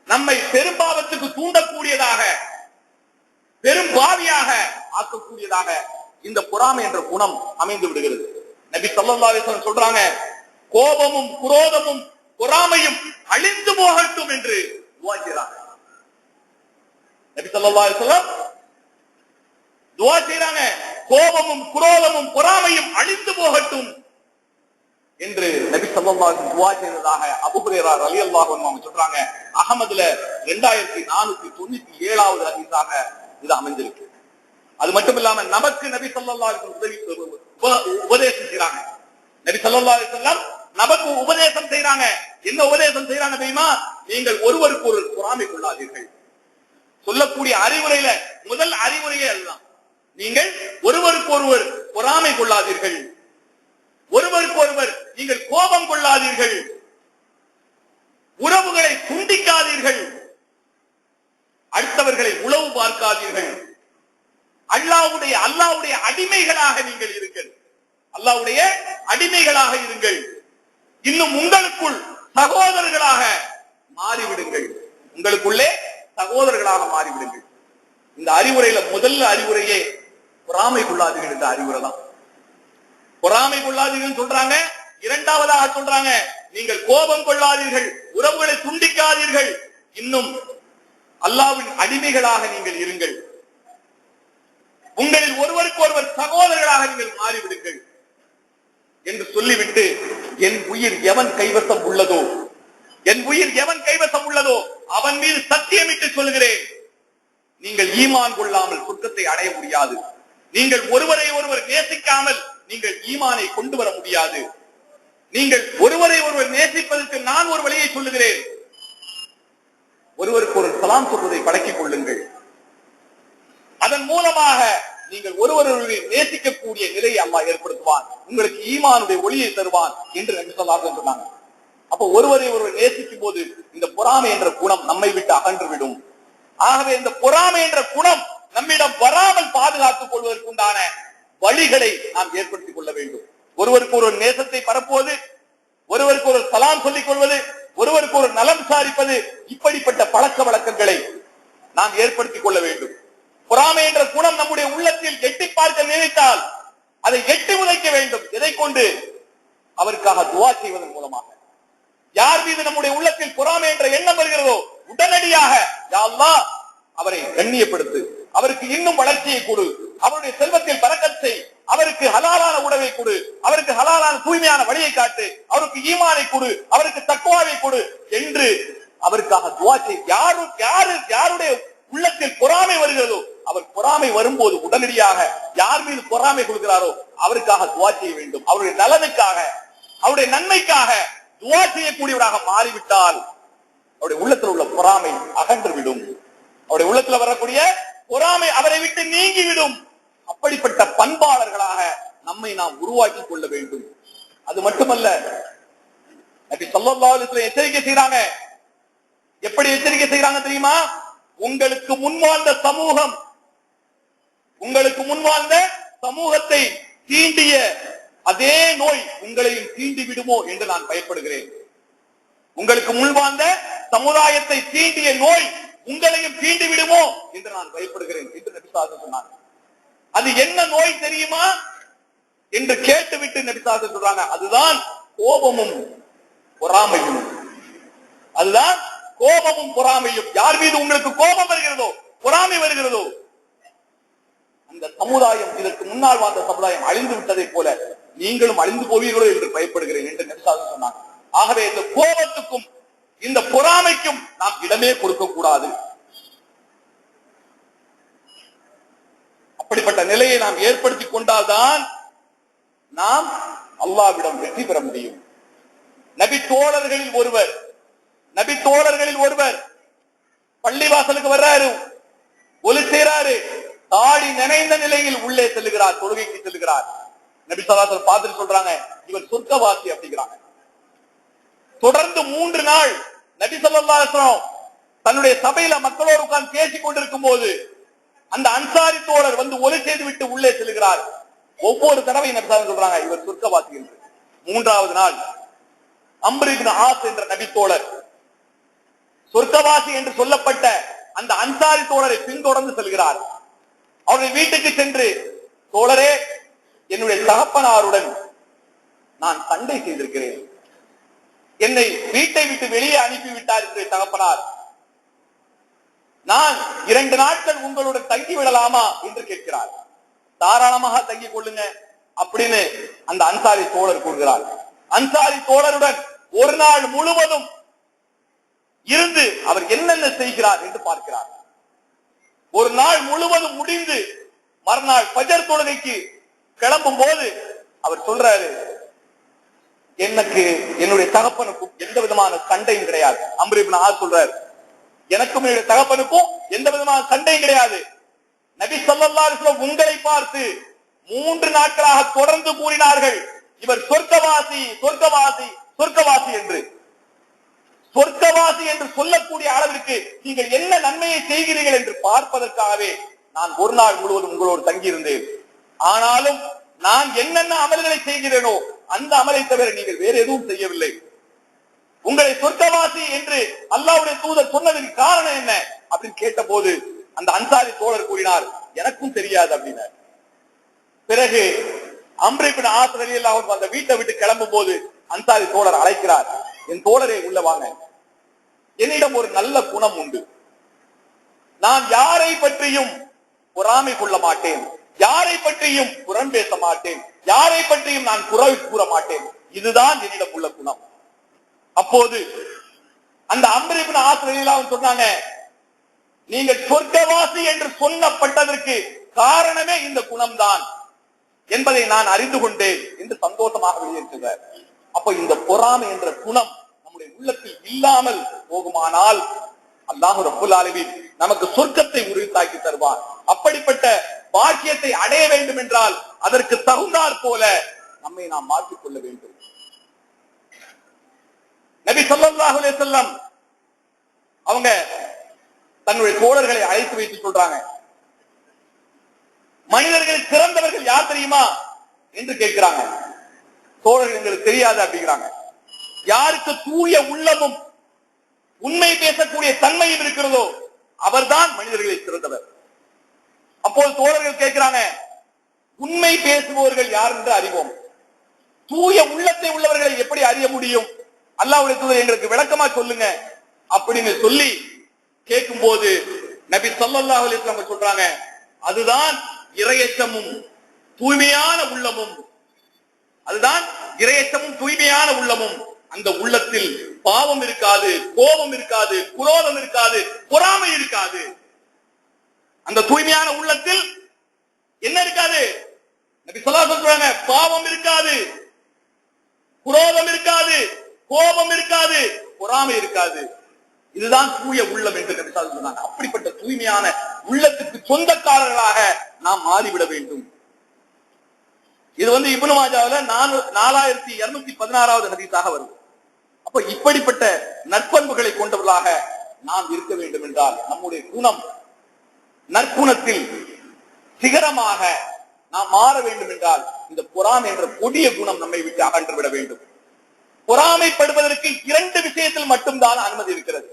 நம்மை பெரும்பாவத்துக்கு தூண்டக்கூடியதாக பெரும் பாவியாக ஆக்கக்கூடியதாக இந்த பொறாமை என்ற குணம் அமைந்து விடுகிறது. நபி ஸல்லல்லாஹு அலைஹி வஸல்லம் சொல்றாங்க, கோபமும் குரோதமும் பொறாமையும் அழிந்து போகட்டும் என்று துஆ செய்றாங்க. நபி ஸல்லல்லாஹு அலைஹி வஸல்லம் துஆ செய்றாங்க, கோபமும் குரோதமும் பொறாமையும் அழிந்து போகட்டும் என்று நபி ஸல்லல்லாஹு அலைஹி வஸல்லம் துஆ செய்ததாக அபூ ஹுரைரா ரலியல்லாஹு அன்ஹு அவங்க சொல்றாங்க. அஹ்மதுல 2497வது ஹதீஸாக இது அமைந்திருக்கு. அது மட்டும் இல்லாம நமக்கு நபி ஸல்லல்லாஹு அலைஹி வஸல்லம் உபதேசம் செய்றாங்க. நபி ஸல்லல்லாஹு அலைஹி வஸல்லம் நமக்கு உபதேசம் செய்றாங்க. என்ன உபதேசம் செய்றாங்க தெரியுமா? நீங்கள் ஒருவருக்கு ஒருவர் பொறாமை கொள்ளாதீர்கள். சொல்லக்கூடிய அறிவுரையில முதல் அறிவுரையே அதுதான். நீங்கள் ஒருவருக்கு ஒருவர் பொறாமை கொள்ளாதீர்கள், ஒருவருக்கு ஒருவர் நீங்கள் கோபம் கொள்ளாதீர்கள், உறவுகளை துண்டிக்காதீர்கள், அடுத்தவர்களை உளவு பார்க்காதீர்கள், அல்லாஹ்வுடைய அடிமைகளாக நீங்கள் இருங்கள், அல்லாஹ்வுடைய அடிமைகளாக இருங்கள், இன்னும் உங்களுக்குள் சகோதரர்களாக மாறிவிடுங்கள், உங்களுக்குள்ளே சகோதரர்களாக மாறிவிடுங்கள். இந்த அறிவுரையில முதல்ல அறிவுரையே பொறாமை கொள்ளாதீர்கள் என்ற அறிவுரை தான். பொறாமை கொள்ளாதீர்கள் சொல்றாங்க. இரண்டாவதாக சொல்றாங்க, நீங்கள் கோபம் கொள்ளாதீர்கள், உறவுகளை துண்டிக்காதீர்கள், இன்னும் அல்லாஹ்வின் அடிமைகளாக நீங்கள் இருங்கள், உங்களில் ஒருவருக்கு ஒருவர் சகோதரர்களாக நீங்கள் மாறிவிடுங்கள் என்று சொல்லிவிட்டு, என் உயிர் எவன் கைவசம் உள்ளதோ, என் உயிர் எவன் கைவசம் உள்ளதோ அவன் மீது சத்தியமிட்டு சொல்கிறேன், நீங்கள் ஈமான் கொள்ளாமல் சொர்க்கத்தை அடைய முடியாது. நீங்கள் ஒருவரை ஒருவர் நேசிக்காமல் நீங்கள் ஈமானை கொண்டு வர முடியாது. நீங்கள் ஒருவரை ஒருவர் நேசிப்பதற்கு நான் ஒரு வழியை சொல்லுகிறேன், ஒருவருக்கு ஒரு சலாம் சொல்வதை பழக்கிக் கொள்ளுங்கள். அதன் மூலமாக நீங்கள் ஒருவரை நேசிக்கக்கூடிய நிலையை அல்லாஹ் ஏற்படுத்துவான், உங்களுக்கு ஈமானுடைய ஒளியை தருவான் என்று நபி ஸல்லல்லாஹு அலைஹி வஸல்லம் சொன்னாங்க. அப்ப ஒருவரை ஒருவர் நேசிக்கும் போது இந்த பொறாமை என்ற குணம் நம்மை விட்டு அகன்று விடும். ஆகவே இந்த பொறாமை என்ற குணம் நம்மிடம் வராமல் பாதுகாத்துக் கொள்வதற்குண்டான வழிகளை நாம் ஏற்படுத்திக் கொள்ள வேண்டும். ஒருவருக்கு ஒரு நேசத்தை பரப்புவது, ஒருவருக்கு ஒரு சலாம் சொல்லிக் கொள்வது, ஒருவருக்கு ஒரு நலம் விசாரிப்பது, இப்படிப்பட்ட பழக்க வழக்கங்களை நாம் ஏற்படுத்திக் கொள்ள வேண்டும். பொறாமை என்ற குணம் நம்முடைய உள்ளத்தில் எட்டி பார்க்க நினைத்தால் அதை எட்டி உதைக்க வேண்டும். எதை கொண்டு? அவருக்காக துவா செய்வதன் மூலமாக. யார் மீது நம்முடைய உள்ளத்தில் பொறாமை என்ற எண்ணம் வருகிறதோ உடனடியாக யா அல்லாஹ் அவரை கண்ணியப்படுத்து, அவருக்கு இன்னும் வளர்ச்சியை கொடு, அவருடைய செல்வத்தில் பரக்கத் செய், அவருக்கு ஹலாலான உணவை கொடு, அவருக்கு ஹலாலான தூய்மையான வழியை காட்டு, அவருக்கு ஈமானை கொடு, அவருக்கு தக்வாவை கொடு என்று அவருக்காக துவா செய். யாருடைய உள்ளத்தில் பொறாமை வருகிறதோ அவர் பொறாமை வரும்போது உடனடியாக யார் மீது பொறாமை கொள்கிறாரோ அவருக்காக துவா செய்ய வேண்டும். அவருடைய நலனுக்காக, அவருடைய நன்மைக்காக துவா செய்யக்கூடியவராக மாறிவிட்டால் அவருடைய உள்ளத்தில் உள்ள பொறாமை அகன்றுவிடும். அவருடைய உள்ளத்தில் வரக்கூடிய பொறாமை அவரை விட்டு நீங்கிவிடும். அப்படிப்பட்ட பண்பாளர்களாக நம்மை நாம் உருவாக்கி கொள்ள வேண்டும். அது மட்டுமல்ல, நபி ஸல்லல்லாஹு அலைஹி வஸல்லம் எச்சரிக்கை செய்றாங்க. எப்படி எச்சரிக்கை செய்றாங்க தெரியுமா? உங்களுக்கு முன்வாழ்ந்த சமூகம், உங்களுக்கு முன்வாழ்ந்த சமூகத்தை தீண்டிய அதே நோய் உங்களையும் தீண்டி விடுமோ என்று நான் பயப்படுகிறேன். உங்களுக்கு முன்வாழ்ந்த சமுதாயத்தை தீண்டிய நோய் உங்களையும் தீண்டி விடுமோ என்று நான் பயப்படுகிறேன் என்று நபி ஸல்லல்லாஹு அலைஹி வஸல்லம் சொன்னாங்க. அது என்ன நோய் தெரியுமா என்று கேட்டுவிட்டு நபி ஸல்லல்லாஹு அலைஹி வஸல்லம் சொல்றாங்க, அதுதான் கோபமும் பொறாமையும். அதுதான் கோபமும் பொறாமையும். யார் மீது உங்களுக்கு கோபம் வருகிறதோ, பொறாமை வருகிறதோ, அந்த சமுதாயம், இதற்கு முன்னால் வாழ்ந்த சமுதாயம் அழிந்து விட்டதை போல நீங்களும் அழிந்து போவீர்களோ என்று பயப்படுகிறேன் என்று நபி ஸல்லல்லாஹு அலைஹி வஸல்லம் சொன்னாங்க. ஆகவே இந்த கோபத்துக்கும் இந்த பொறாமைக்கும் நாம் இடமே கொடுக்க கூடாது. அப்படிப்பட்ட நிலையை நாம் ஏற்படுத்திக் கொண்டால்தான் நாம் அல்லாஹ்விடம் வெற்றி பெற முடியும். நபி தோழர்களில் ஒருவர் பள்ளிவாசலுக்கு வர்றாரு, ஒலி செய்றாரு, தாடி நனைந்த நிலையில் உள்ளே செல்லுகிறார், தொழுகைக்கு செல்லுகிறார். நபி ஸல்லல்லாஹு அலைஹி வஸல்லம் பார்த்துட்டு சொல்றாங்க, இவர் சொர்க்கவாசி அப்படிங்கிறாங்க. தொடர்ந்து 3 நாள் நபி ஸல்லல்லாஹு அலைஹி வஸல்லம் தன்னுடைய சபையில மக்களோடு உட்கார்ந்து பேசிக் கொண்டிருக்கும் போது அந்த அன்சாரி தோழர் வந்து ஒலி செய்து விட்டு உள்ளே செல்கிறார். ஒவ்வொரு தடவை நபி ஸல்லல்லாஹு அலைஹி வஸல்லம் சொல்றாங்க, இவர் சொர்க்கவாசி என்று. 3வது நாள் அம்ர் இப்னு ஆஸ் என்ற நபி தோழர் சொர்க்கவாசி என்று சொல்லப்பட்ட அந்த அன்சாரி தோழரை பின்தொடர்ந்து செல்கிறார். அவருடைய வீட்டுக்கு சென்று, தோழரே, என்னுடைய தகப்பனாருடன் நான் சண்டை செய்திருக்கிறேன், என்னை வீட்டை விட்டு வெளியே அனுப்பிவிட்டார் என்னுடைய தகப்பனார், நான் 2 நாட்கள் உங்களுடன் தங்கி விடலாமா என்று கேட்கிறார். தாராளமாக தங்கிக் கொள்ளுங்க அப்படின்னு அந்த அன்சாரி தோழர் கூறுகிறார். அன்சாரி தோழருடன் ஒரு நாள் முழுவதும் இருந்து அவர் என்னென்ன செய்கிறார் என்று பார்க்கிறார். ஒரு நாள் முழுவதும் முடிந்து மறுநாள் ஃபஜர் தொழுகைக்கு கிளம்பும் போது அவர் சொல்றாரு, எனக்கு என்னுடைய தகப்பனுக்கும் எந்த விதமான சண்டையும் கிடையாது. அம்ர் இப்னு ஆஸ் சொல்றாரு, எனக்கும் என்னுடைய தகப்பனுக்கும் எந்த விதமான சண்டையும் கிடையாது. நபி ஸல்லல்லாஹு அலைஹி வஸல்லம் உங்களை பார்த்து 3 நாட்களாக தொடர்ந்து கூறினார்கள், இவர் சொர்க்கவாசி சொர்க்கவாசி சொர்க்கவாசி என்று. சொர்க்கவாசி என்று சொல்லக்கூடிய அளவிற்கு நீங்கள் என்ன நன்மையை செய்கிறீர்கள் என்று பார்ப்பதற்காகவே நான் ஒரு நாள் முழுவதும் உங்களோடு தங்கியிருந்தேன். ஆனாலும் நான் என்னென்ன அமல்களை செய்கிறேனோ அந்த அமலை தவிர நீங்கள் வேற எதுவும் செய்யவில்லை. உங்களை சொர்க்கவாசி என்று அல்லாஹ்வுடைய தூதர் சொன்னதற்கு காரணம் என்ன அப்படின்னு கேட்ட போது அந்த அன்சாரி தோழர் கூறினார், எனக்கும் தெரியாது அப்படின்னார். பிறகு அம்ர் இப்னு ஆஸ் ரலியல்லாஹு அன்ஹு அந்த வீட்டை விட்டு கிளம்பும் போது அன்சாரி தோழர் அழைக்கிறார், என் தோழரே உள்ள வாங்க, என்னிடம் ஒரு நல்ல குணம் உண்டு, நான் யாரை பற்றியும் பொறாமை கொள்ள மாட்டேன், யாரை பற்றியும் புறம் பேச மாட்டேன், யாரை பற்றியும் நான் குறை கூற மாட்டேன், இதுதான் என்னிடம் உள்ள குணம். அப்போது அந்த அம்ர் இப்னு ஆஸ் ரலியல்லாஹு அன்ஹு சொன்னாங்க, நீங்கள் சொர்க்கவாசி என்று சொல்லப்பட்டதற்கு காரணமே இந்த குணம்தான் என்பதை நான் அறிந்து கொண்டேன் என்று சந்தோஷமாக வெளியேற்றுகிறார். அப்ப இந்த பொறாமை என்ற குணம் நம்முடைய உள்ளத்தில் இல்லாமல் போகுமானால் அல்லாஹ் ரப்பல் ஆலமீன் நமக்கு சொர்க்கத்தை உறுதியாக்கி தருவார். அப்படிப்பட்ட பாக்கியத்தை அடைய வேண்டும் என்றால் அதற்கு தகுந்தாற் போல நம்மை நாம் மாற்றிக் கொள்ள வேண்டும். நபி ஸல்லல்லாஹு அலைஹி வஸல்லம் அவங்க தன்னுடைய தோழர்களை அழைத்து வைத்து சொல்றாங்க, மனிதர்கள் சிறந்தவர்கள் யார் தெரியுமா என்று கேட்கிறாங்க. தோழர்கள் எங்களுக்கு தெரியாது அப்படிங்கிறாங்க. யாருக்கு தூய உள்ளமும் உண்மை பேசக்கூடிய தன்மையும் இருக்கிறதோ அவர்தான் மனிதர்களில் சிறந்தவர். அப்போது தோழர்கள் கேட்கிறாங்க, உண்மை பேசுபவர்கள் யார் என்று அறிவோம், தூய உள்ளத்தை உள்ளவர்களை எப்படி அறிய முடியும், அல்லாஹ்வுடைய தூதர் எங்களுக்கு விளக்கமா சொல்லுங்க அப்படின்னு சொல்லி கேட்கும் போது நபி ஸல்லல்லாஹு அலைஹி வஸல்லம் சொல்றாங்க, அதுதான் இறையச்சமும் தூய்மையான உள்ளமும், அதுதான் இறையச்சமும் தூய்மையான உள்ளமும். அந்த உள்ளத்தில் பாவம் இருக்காது, கோபம் இருக்காது, குரோதம் இருக்காது, பொறாமை இருக்காது. அந்த தூய்மையான உள்ளத்தில் என்ன இருக்காது? நபி ஸல்லல்லாஹு அலைஹி வஸல்லம் சொல்றாங்க, பாவம் இருக்காது, குரோதம் இருக்காது, கோபம் இருக்காது, பொறாமை இருக்காது. இதுதான் தூய உள்ளம் என்று நபி ஸல்லல்லாஹு அலைஹி வஸல்லம் சொன்னாங்க. அப்படிப்பட்ட தூய்மையான உள்ளத்துக்கு சொந்தக்காரர்களாக நாம் மாறிவிட வேண்டும். இது இப்னு மாஜாவுல 4216வது ஹதீஸாக வருது. அப்ப இப்படிப்பட்ட நற்பண்புகளை கொண்டவர்களாக நாம் இருக்க வேண்டும் என்றால் நம்முடைய குணம் நற்குணத்தில் சிகரமாக நாம் மாற வேண்டும் என்றால் இந்த பொறாமை என்ற கொடிய குணம் நம்மை விட்டு அகன்று விட வேண்டும். பொறாமைப்படுவதற்கு 2 விஷயத்தில் மட்டும்தான் அனுமதி இருக்கிறது.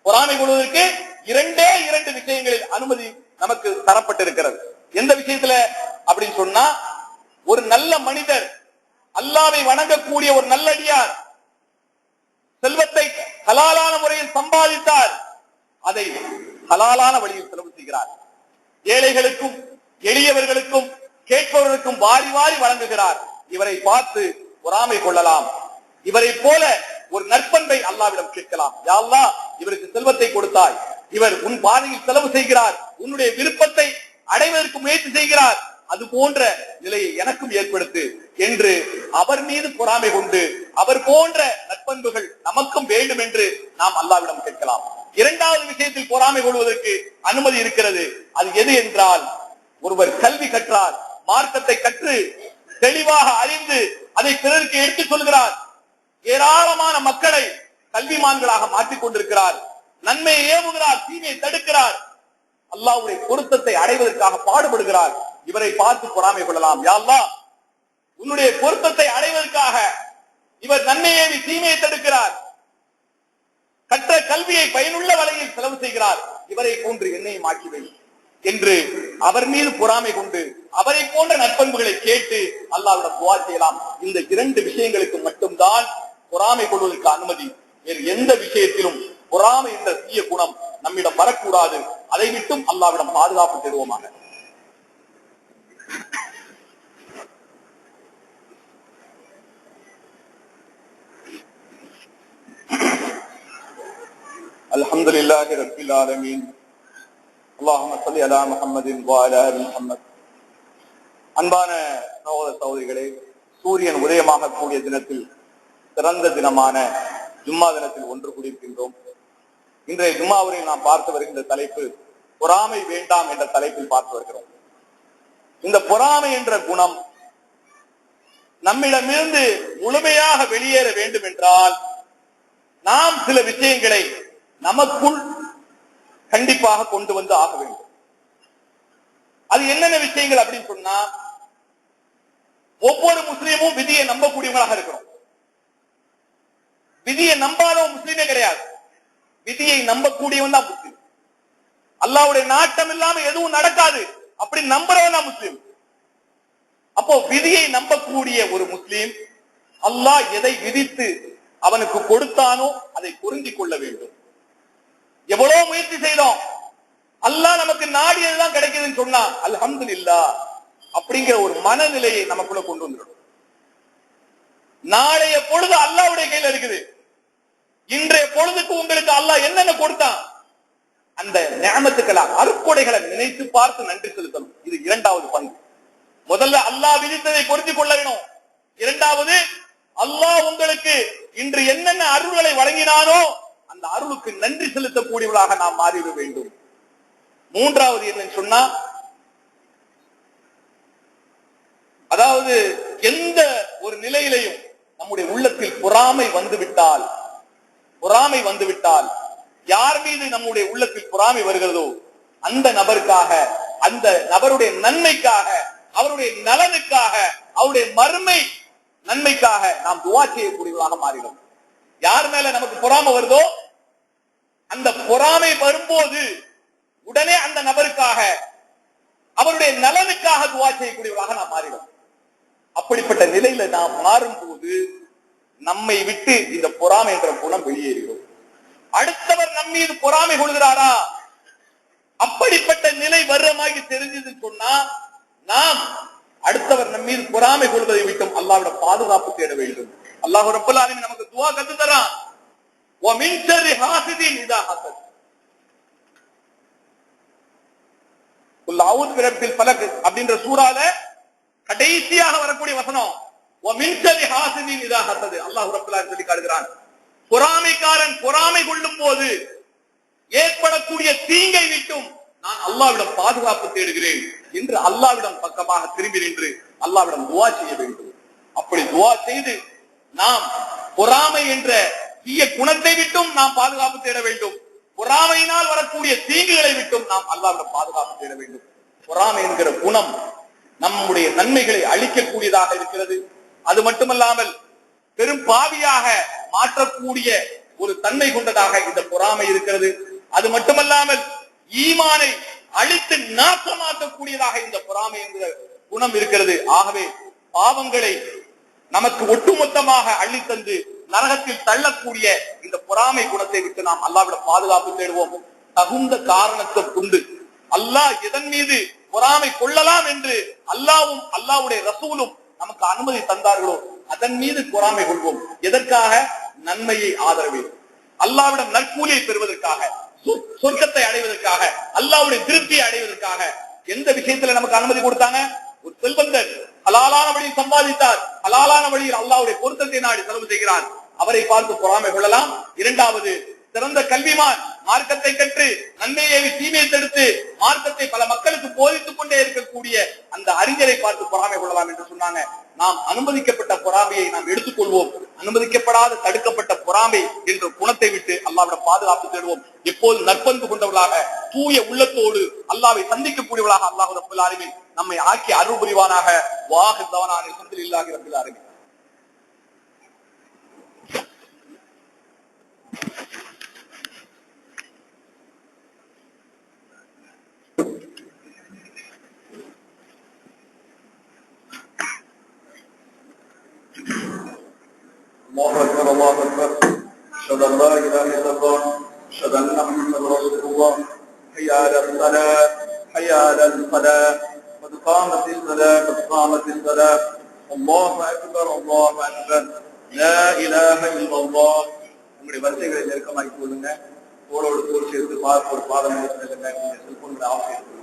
பொறாமை கொள்வதற்கு 2 விஷயங்களில் அனுமதி நமக்கு தரப்பட்டிருக்கிறது. எந்த விஷயத்துல அப்படின்னு சொன்னா, ஒரு நல்ல மனிதர், அல்லாஹ்வை வணங்கக்கூடிய ஒரு நல்லடியார் செல்வத்தை ஹலாலான முறையில் சம்பாதித்தார், அதை ஹலாலான வழியில் செலவு செய்கிறார். ஏழைகளுக்கும் எளியவர்களுக்கும் கேட்பவர்களுக்கும் வாரி வாரி வழங்குகிறார். இவரை பார்த்து பொறாமை கொள்ளலாம். இவரை போல ஒரு நற்பண்பை அல்லாஹ்விடம் கேட்கலாம். யா அல்லாஹ், இவருக்கு செல்வத்தை கொடுத்தாய், இவர் உன் பாதையில் செலவு செய்கிறார், உன்னுடைய விருப்பத்தை அடைவதற்கு முயற்சி செய்கிறார், அது போன்ற நிலையை எனக்கும் ஏற்படுத்து என்று அவர் மீது பொறாமை கொண்டு அவர் போன்ற நற்பண்புகள் நமக்கும் வேண்டும் என்று நாம் அல்லாஹ்விடம் கேட்கலாம். 2வது விஷயத்தில் பொறாமை கொள்வதற்கு அனுமதி இருக்கிறது. அது எது என்றால், ஒருவர் கல்வி கற்றார், மார்க்கத்தை கற்று தெளிவாக அறிந்து அதை பிறருக்கு எடுத்துச் சொல்கிறார், ஏராளமான மக்களை கல்விமான்களாக மாற்றிக் கொண்டிருக்கிறார், நன்மையை ஏவுகிறார், தீமையை தடுக்கிறார், அல்லாஹ்வுடைய பொருத்தத்தை அடைவதற்காக பாடுபடுகிறார். இவரை பார்த்து பொறாமை கொள்ளலாம். யா அல்லாஹ், உன்னுடைய பொருத்தத்தை அடைவதற்காக இவர் நன்மையை தீமையை தடுக்கிறார், கற்ற கல்வியை பயனுள்ள வகையில் செலவு செய்கிறார், இவரை போன்று என்னையும் ஆக்கி வேண்டும் என்று அவர் மீது பொறாமை கொண்டு அவரை போன்ற நற்பண்புகளை கேட்டு அல்லாஹ்விடம் துஆ செய்யலாம். இந்த 2 விஷயங்களுக்கு மட்டும்தான் பொறாமை கொள்வதற்கு அனுமதி. வேறு எந்த விஷயத்திலும் பொறாமை என்ற தீய குணம் நம்மிடம் வரக்கூடாது. அதை விட்டும் அல்லாஹ்விடம் பாதுகாப்பு தேடுவோமாக. அல்ஹம்துலில்லாஹி ரப்பில் ஆலமீன். அல்லாஹும்ம ஸல்லி அலா முஹம்மதின் வ அலா ஆலி முஹம்மத். அன்பான சகோதர சகோதரிகளே, சூரியன் உதயமாக கூடிய தினத்தில், சிறந்த தினமான ஜும்மா தினத்தில் ஒன்று கூடியிருக்கின்றோம். இன்றைய ஜும்மாவில் நாம் பார்த்து வருகின்ற தலைப்பு பொறாமை வேண்டாம் என்ற தலைப்பில் பார்த்து வருகிறோம். இந்த பொறாமை என்ற குணம் நம்மிடமிருந்து முழுமையாக வெளியேற வேண்டும் என்றால் நாம் சில விஷயங்களை நமக்குள் கண்டிப்பாக கொண்டு வந்து ஆக வேண்டும். அது என்னென்ன விஷயங்கள் அப்படின்னு சொன்னா, ஒவ்வொரு முஸ்லீமும் விதியை நம்பக்கூடியவங்களாக இருக்கிறோம். விதியை நம்பாதவன் முஸ்லீமே கிடையாது. விதியை நம்பக்கூடியவன் தான் முஸ்லீம். அல்லாஹ்வுடைய நாட்டம் இல்லாம எதுவும் நடக்காது அப்படி நம்புறவன் தான் முஸ்லீம். அப்போ விதியை நம்பக்கூடிய ஒரு முஸ்லீம் அல்லாஹ் எதை விதித்து அவனுக்கு கொடுத்தானோ அதை பொருந்திக் கொள்ள வேண்டும். எவ்வளவு முயற்சி செய்தோம், அல்லாஹ் நமக்கு நாடியதுதான் கிடைக்குதுன்னு சொன்னா அல்ஹம்துலில்லாஹ் அப்படிங்கிற ஒரு மனநிலையை நமக்குள்ள கொண்டு வந்துடும். நாளைய பொழுது அல்லாஹ்வுடைய கையில இருக்குது. இன்றைய பொழுதுக்கு உங்களுக்கு அல்லாஹ் என்னென்ன கொடுத்தான், அந்த நிஅமத்துக்களை, அருட்கொடைகளை நினைத்து பார்த்து நன்றி செலுத்தணும். இது 2வது பண்பு. முதல்ல அல்லாஹ் விதித்ததை பொருந்திக் கொள்ள வேணும். 2வது, அல்லாஹ் உங்களுக்கு இன்று என்னென்ன அருள்களை வழங்கினானோ அந்த அருளுக்கு நன்றி செலுத்தக்கூடியவர்களாக நாம் மாறிவிட வேண்டும். 3வது என்னன்னு சொன்னா, அதாவது எந்த ஒரு நிலையிலையும் நம்முடைய உள்ளத்தில் பொறாமை வந்துவிட்டால் யார் மீது நம்முடைய உள்ளத்தில் பொறாமை வருகிறதோ அந்த நபருக்காக, அந்த நபருடைய நன்மைக்காக, அவருடைய நலனுக்காக, அவருடைய மறுமை நன்மைக்காக நாம் துஆ செய்யக்கூடியவர்களாக மாறிடும். யார் மேல நமக்கு பொறாமை வருதோ அந்த பொறாமை வரும்போது உடனே அந்த நபருக்காக, அவருடைய நலனுக்காக துஆ செய்யக்கூடியவர்களாக நாம் மாறிடும். அப்படிப்பட்ட நிலையில நாம் மாறும் போது நம்மை விட்டு இந்த பொறாமை என்ற குணம் வெளியேறும். அடுத்தவர் நம் மீது பொறாமை கொள்கிறாரா, அப்படிப்பட்ட நிலை வர்றமாகி தெரிஞ்சதுன்னு சொன்னா நாம் அடுத்தவர் நம் மீது பொறாமை கொள்வதை விட்டும் அல்லாஹ்விடம் பாதுகாப்பு தேட வேண்டும். அல்லாஹ் ரப்பல் ஆலமீன் நமக்கு துஆ கத்து தரான். வ மின் ஷர்ரி ஹாசிதின் இதா ஹஸத். குல் அஊது பிரப்பில் ஃபலக் அப்படிங்கற சூரால கடைசியாக வரக்கூடிய வசனம் வ மின் ஷர்ரி ஹாசிதின் இதா ஹஸத். அல்லாஹ் ரப்பல் ஆலமீன் சொல்லி காட்டுகிறான், பொறாமைக்காரன் பொறாமை கொள்ளும் போது ஏற்படக்கூடிய தீங்கை விட்டும் நான் அல்லாஹ்விடம் பாதுகாப்பு தேடுகிறேன் என்று அல்லாஹ்விடம் பக்கமாக திரும்பி நின்று அல்லாஹ்விடம் துஆ செய்ய வேண்டும். அப்படி துஆ செய்து நாம் பொறாமை என்ற தீய குணத்தை விட்டும் நாம் பாதுகாப்பு தேட வேண்டும். பொறாமையினால் வரக்கூடிய தீங்குகளை விட்டும் நாம் அல்லாஹ்விடம் பாதுகாப்பு தேட வேண்டும். பொறாமை என்கிற குணம் நம்முடைய நன்மைகளை அழிக்கக்கூடியதாக இருக்கிறது. அது மட்டுமல்லாமல் பெரும் பாவியாக மாற்றக்கூடிய ஒரு தன்மை கொண்டதாக இந்த பொறாமை இருக்கிறது. அது மட்டுமல்லாமல் ஈமானை அழித்து நாசமாக்கக்கூடியதாக இந்த பொறாமை என்கிற குணம் இருக்கிறது. ஆகவே பாவங்களை நமக்கு ஒட்டுமொத்தமாக அள்ளித்தந்து நரகத்தில் தள்ளக்கூடிய இந்த பொறாமை குணத்தை விட்டு நாம் அல்லாஹ்விடம் பாதுகாப்பு தேடுவோம். தகுந்த காரணத்தை கொண்டு அல்லாஹ் எதன் மீது பொறாமை கொள்ளலாம் என்று அல்லாஹ்வும் அல்லாஹ்வுடைய ரசூலும் நமக்கு அனுமதி தந்தார்களோ அதன் மீது பொறாமை கொள்வோம். எதற்காக? நன்மையை ஆதரவு, அல்லாஹ்விடம் நற்கூலியை பெறுவதற்காக, சொர்க்கத்தை அடைவதற்காக, அல்லாஹ்வுடைய திருப்தியை அடைவதற்காக. எந்த விஷயத்துல நமக்கு அனுமதி கொடுத்தாங்க? ஒரு செல்வந்தர் ஹலாலான வழியில் சம்பாதித்தார், ஹலாலான வழியில் அல்லாஹ்வுடைய பொருத்தத்தை நாடி செலவு செய்கிறார், அவரை பார்த்து பொறாமை கொள்ளலாம். இரண்டாவது, சிறந்த கல்விமான் மார்க்கத்தை கற்று நன்மையை தீமையை தடுத்து மார்க்கத்தை பல மக்களுக்கு போதித்துக் கொண்டே இருக்கக்கூடிய அந்த அறிஞரை பார்த்து பொறாமை கொள்ளலாம் என்று சொன்னாங்க. நாம் அனுமதிக்கப்பட்ட பொறாமையை நாம் எடுத்துக்கொள்வோம். அனுமதிக்கப்படாத தடுக்கப்பட்ட பொறாமை என்ற குணத்தை விட்டு அல்லாஹ்விடம் பாதுகாப்பு தேடுவோம். எப்போதும் நற்பண்பு கொண்டவர்களாக, தூய உள்ளத்தோடு அல்லாஹ்வை சந்திக்கக்கூடியவர்களாக அல்லாஹ் ரப்பல் ஆலமீன் நம்மை ஆக்கி அருள் புரிவானாக. வாஹித் தவானான அல்ஹம்துலில்லாஹி ரப்பில் ஆலமீன். الله أكبر الله أكبر أشهد أن لا إله إلا الله أشهد أن محمدا رسول الله حي على الصلاة حي على الفلاح قد قامت الصلاة قد قامت الصلاة الله أكبر الله أكبر لا إله إلا الله. உங்களுடைய வரிசைகளை நெருக்கமாக்கி கொள்ளுங்க. தோளோடு தோல் சேர்த்து ஒரு பாதம் செல்போன்களை ஆஃப் செய்து